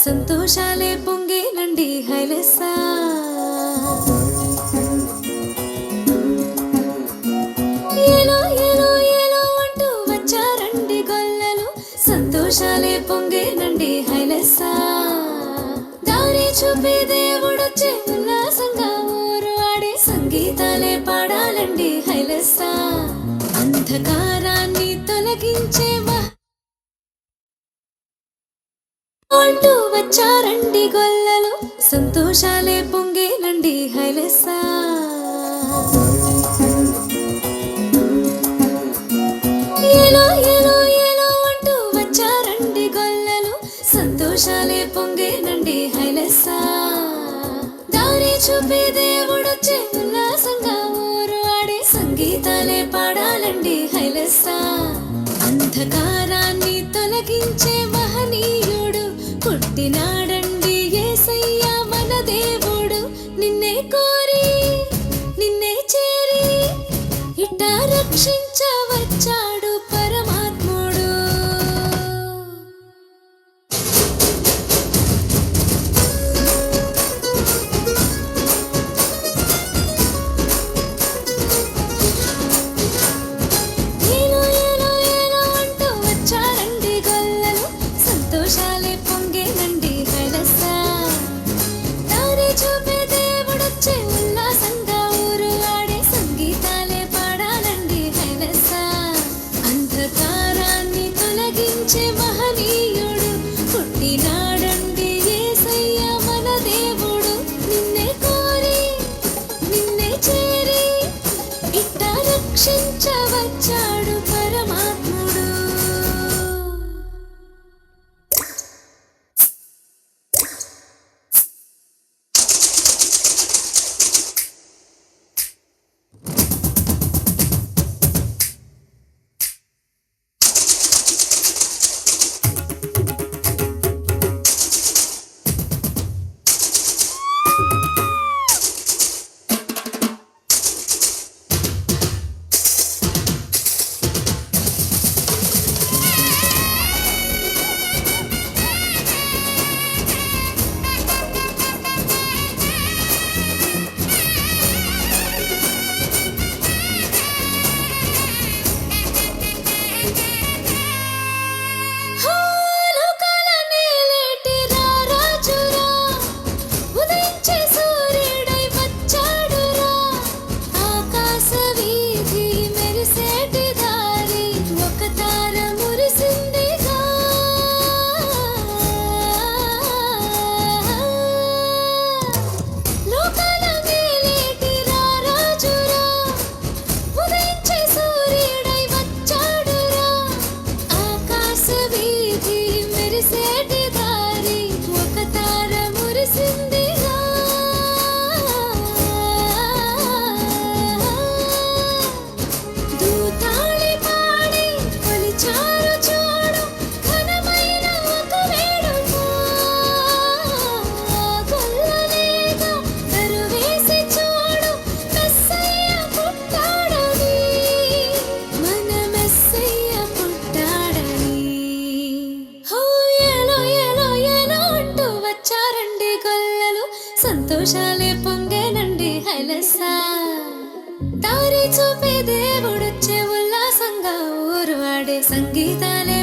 సంతోషాలే పొంగేనండి హైలెస్సా. ఏలో ఏలో ఏలో అంటూ వచ్చారండి గొల్లలు, సంతోషాలే పొంగేనండి హైలెస్సా. దారి చూపే దేవుడొచ్చే ఉల్లాసంగా ఊరు ఆడే సంగీతాలే పాడాలండి హైలెస్సా. అంధకారాన్ని తొలగించే అంటూ వచ్చారండి గొల్లలు, సంతోషాలే పొంగేనండి హైలెస్సా. ఏలో ఏలో ఏలో అంటూ వచ్చారండి గొల్లలు, సంతోషాలే పొంగేనండి హైలెస్సా. దారి చూపే దేవుడొచ్చే ఉల్లాసంగా ఊరు ఆడే సంగీతాలే పాడాలండి హైలెస్సా. అంధకారాన్ని తొలగించే మహనీయుడు పుట్టినాడండి యేసయ్య మన దేవుడు. నిన్నే కోరి నిన్నే చేరి ఇట్టా రక్షించవచ్చాడు పరమాత్ముడు. ఏలో ఏలో ఏలో అంటూ వచ్చారండి గొల్లలు, సంతోషాలే పొంగేనండి హైలెస్సా. దారి చూపే దేవుడొచ్చే ఉల్లాసంగా ఊరు ఆడే సంగీతాలే పాడాలండి హైలెస్సా. అంధకారాన్ని తొలగించే మహనీయుడు పుట్టినాడండి యేసయ్య మన దేవుడు. నిన్నే కోరి నిన్నే చేరి ఇట్టా రక్షించవచ్చాడు పరమాత్ముడు. సంతోషాలే పొంగేనండి హైలెస్సా. దారి చూపే దేవుడొచ్చే ఉల్లాసంగా ఊరు ఆడే సంగీతాలే